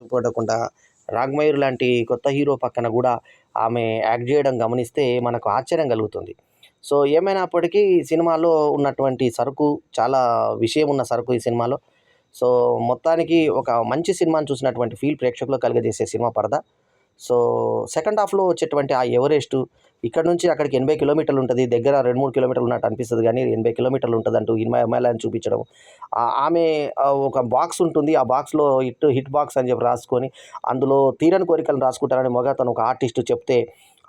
పడకుండా 'రాగ్మయూర్' లాంటి కొత్త హీరో పక్కన గూడా ఆమె యాక్ట్ జేయడం గమనిస్తే మనకు ఆశ్చర్యం కలుగుతుంది. సో, ఏమైనప్పటికీ సినిమాలో ఉన్నటువంటి సరుకు చాలా విషయం ఉన్న సరుకు ఈ సినిమాలో. సో, మొత్తానికి ఒక మంచి సినిమాని చూసినటువంటి ఫీల్ ప్రేక్షకులకు కలుగజేసే సినిమా 'పరద'. సో, సెకండ్ హాఫ్‌లో వచ్చేటువంటి ఆ ఎవరెస్టు ఇక్కడ నుంచి అక్కడికి 80 కిలోమీటర్లు ఉంటది. దగ్గర 2, 3 కిలోమీటర్లు ఉన్నట్టు అనిపిస్తది గానీ 80 కిలోమీటర్లు ఉంటదంటూ హిమాలయాన్ని చూపించడం. ఆమె ఒక బాక్స్ ఉంటుంది. ఆ బాక్స్‌లో హిట్ బాక్స్ అని చెప్పి రాసుకొని అందులో తీరని కోరికలను రాసుకుంటానని మొగతను ఒక ఆర్టిస్ట్ చెప్తే,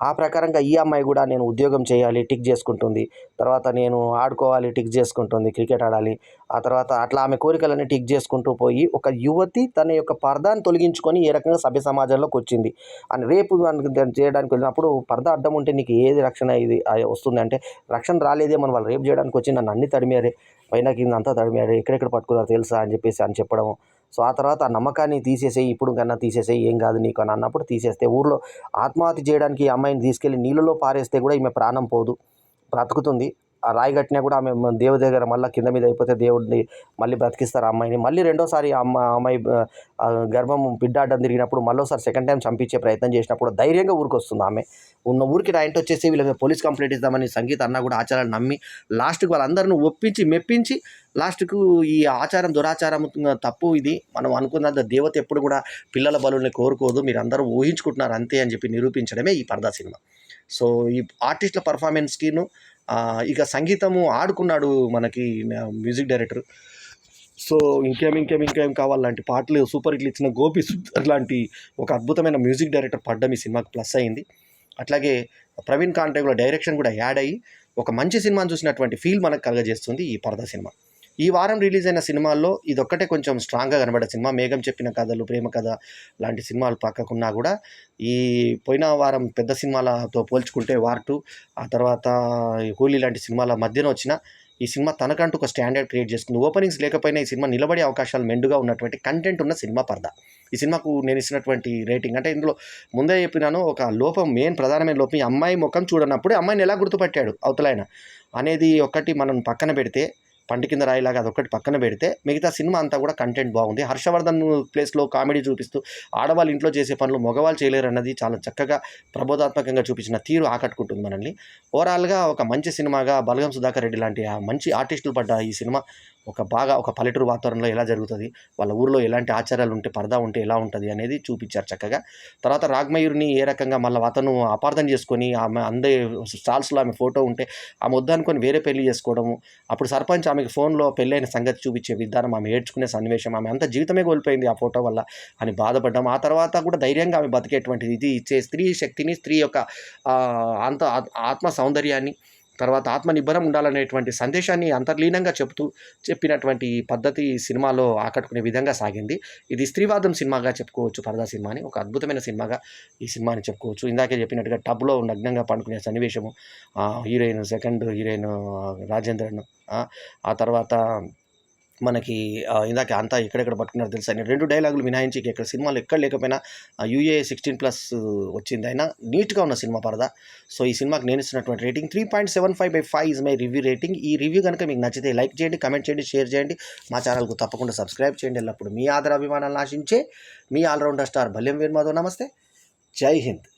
ఆ ప్రకారంగా ఈ అమ్మాయి గూడా నేను ఉద్యోగం చేయాలి టిక్ జేసుకుంటుంది. తర్వాత నేను ఆడుకోవాలి టిక్ జేసుకుంటుంది. క్రికెట్ ఆడాలి. ఆ తర్వాత అట్లా ఆమె కోరికలన్నీ టిక్ జేసుకుంటూ పోయి ఒక యువతి తన యొక్క పరదాను తొలగించుకొని ఏ రకంగా సభ్య సమాజంలోకొచ్చింది అని రేపు దాన్ని చేయడానికి వెళ్ళినప్పుడు పరదా అడ్డం ఉంటే నీకు ఏది రక్షణ ఇది వస్తుందంటే, రక్షణ రాలేదేమో వాళ్ళు రేపు చేయడానికి వచ్చి నన్ను అన్ని తడిమారే, పైన కింద అంతా తడిమారు, ఎక్కడెక్కడ పట్టుకున్నారో తెలుసా అని చెప్పేసి అని చెప్పడము. సో, ఆ తర్వాత ఆ నమ్మకాన్ని తీసేసేయి, ఇప్పుడు కన్నా తీసేసేయి, ఏం కాదు నీకు అని అన్నప్పుడు తీసేస్తే, ఊర్లో ఆత్మహత్య చేయడానికి ఈ అమ్మాయిని తీసుకెళ్ళి నీళ్ళలో పారేస్తే కూడా ఈమె ప్రాణం పోదు, బ్రతుకుతుంది. ఆ రాయి కట్టినా కూడా ఆమె దేవుడి దగ్గర మళ్ళీ కింద మీద అయిపోతే దేవుడిని మళ్ళీ బ్రతికిస్తారు ఆ అమ్మాయిని. మళ్ళీ రెండోసారి అమ్మాయి గర్భం బిడ్డ అడ్డం తిరిగినప్పుడు మళ్ళోసారి సెకండ్ టైం చంపించే ప్రయత్నం చేసినప్పుడు ధైర్యంగా ఊరికొస్తుంది ఆమె. ఉన్న ఊరికి నా ఇంటొచ్చేసి వీళ్ళ మీద పోలీస్ కంప్లైంట్ ఇద్దామని సంగీత అన్న కూడా ఆచారాన్ని నమ్మి లాస్ట్‌కి వాళ్ళందరిని ఒప్పించి, మెప్పించి లాస్ట్‌కు ఈ ఆచారం దురాచారం తప్పు ఇది. మనం అనుకున్నంత దేవత ఎప్పుడు కూడా పిల్లల బలుల్ని కోరుకోదు. మీరందరూ ఊహించుకుంటున్నారు అంతే అని చెప్పి నిరూపించడమే ఈ 'పరదా' సినిమా. సో, ఈ ఆర్టిస్ట్‌ల పర్ఫార్మెన్స్‌కిను ఇక సంగీతము ఆడుకున్నాడు మనకి మ్యూజిక్ డైరెక్టర్. సో, ఇంకేం కావాలి లాంటి పాటలు సూపర్ హిట్లు ఇచ్చిన 'గోపి సుందర్' లాంటి ఒక అద్భుతమైన మ్యూజిక్ డైరెక్టర్ పడ్డం ఈ సినిమాకి ప్లస్ అయింది. అట్లాగే ప్రవీణ్ కాంటేగుల డైరెక్షన్ కూడా యాడ్ అయ్యి ఒక మంచి సినిమాని చూసినటువంటి ఫీల్ మనకు కలుగజేస్తుంది ఈ 'పరదా' సినిమా. ఈ వారం రిలీజ్ అయిన సినిమాల్లో ఇదొక్కటే కొంచెం స్ట్రాంగ్‌గా కనబడే సినిమా. 'మేఘం చెప్పిన కథలు', 'ప్రేమ కథ' లాంటి సినిమాలు పక్కకున్నా కూడా ఈ పోయిన వారం పెద్ద సినిమాలతో పోల్చుకుంటే 'వార్ 2' ఆ తర్వాత 'కూలీ' లాంటి సినిమాల మధ్యన వచ్చిన ఈ సినిమా తనకంటూ ఒక స్టాండర్డ్ క్రియేట్ చేసుకుంది. ఓపెనింగ్స్ లేకపోయినా ఈ సినిమా నిలబడే అవకాశాలు మెండుగా ఉన్నటువంటి కంటెంట్ ఉన్న సినిమా 'పరదా'. ఈ సినిమాకు నేను ఇచ్చినటువంటి రేటింగ్ అంటే ఇందులో ముందే చెప్పినాను, ఒక లోపం ప్రధానమైన లోపం ఈ అమ్మాయి ముఖం చూడనప్పుడు అమ్మాయిని ఎలా గుర్తుపట్టాడు అవతలాయన అనేది ఒక్కటి మనం పక్కన పెడితే, పంటి కింద రాయిలాగా అదొక్కటి పక్కన పెడితే మిగతా సినిమా అంతా కూడా కంటెంట్ బాగుంది. హర్షవర్ధన్ ప్లేస్‌లో కామెడీ చూపిస్తూ ఆడవాళ్ళు ఇంట్లో చేసే పనులు మగవాళ్ళు చేయలేరన్నది చాలా చక్కగా ప్రబోధాత్మకంగా చూపించిన తీరు ఆకట్టుకుంటుంది మనల్ని. ఓవరాల్‌గా ఒక మంచి సినిమాగా బలగం సుధాకర్ రెడ్డి లాంటి మంచి ఆర్టిస్టులు పడ్డ ఈ సినిమా ఒక పల్లెటూరు వాతావరణంలో ఎలా జరుగుతుంది, వాళ్ళ ఊరిలో ఎలాంటి ఆచారాలు ఉంటే, పరదా ఉంటే ఎలా ఉంటుంది అనేది చూపించారు చక్కగా. తర్వాత 'రాగ్మయూర్‌ని' ఏ రకంగా మళ్ళీ అతను అపార్థం చేసుకొని ఆమె స్టాల్స్‌లో ఆమె ఫోటో ఉంటే ఆమె వద్దనుకొని వేరే పెళ్లి చేసుకోవడము, అప్పుడు సర్పంచ్ ఆమెకి ఫోన్‌లో పెళ్ళైన సంగతి చూపించే విధానం, ఆమె ఏడ్చుకునే సన్నివేశం, ఆమె అంత జీవితమే కోల్పోయింది ఆ ఫోటో వల్ల అని బాధపడ్డాం. ఆ తర్వాత కూడా ధైర్యంగా ఆమె బతికేటువంటిది ఇది ఇచ్చే స్త్రీ శక్తిని, స్త్రీ యొక్క ఆత్మ సౌందర్యాన్ని, తర్వాత ఆత్మనిబ్బరం ఉండాలనేటువంటి సందేశాన్ని అంతర్లీనంగా చెప్పినటువంటి పద్ధతి సినిమాలో ఆకట్టుకునే విధంగా సాగింది. ఇది స్త్రీవాదం సినిమాగా చెప్పుకోవచ్చు 'పరదా' సినిమాని. ఒక అద్భుతమైన సినిమాగా ఈ సినిమాని చెప్పుకోవచ్చు. ఇందాకే చెప్పినట్టుగా టబ్‌లో నగ్నంగా పండుకునే సన్నివేశము, సెకండ్ హీరోయిన్ రాజేంద్రన్, ఆ తర్వాత మనకి ఇందాక అంతా ఎక్కడెక్కడ పట్టుకున్నారో తెలుసా అని 2 డైలాగులు మినహాయించి ఇక్కడ సినిమాలో ఎక్కడ లేకపోయినా యూఏ 16+ వచ్చింది. అయినా నీట్‌గా ఉన్న సినిమా 'పరదా'. సో, ఈ సినిమాకి నేను ఇస్తున్నటువంటి rating 3.75/5 is my review rating. ఈ రివ్యూ కనుక మీకు నచ్చితే లైక్ చేయండి, కమెంట్ చేయండి, షేర్ చేయండి. మా ఛానల్‌కు తప్పకుండా సబ్స్క్రైబ్ చేయండి. ఎల్లప్పుడు మీ ఆదరాభిమానాలను ఆశించే మీ ఆల్రౌండర్ స్టార్ భల్యం వేణు మాధవ్. నమస్తే. జై హింద్.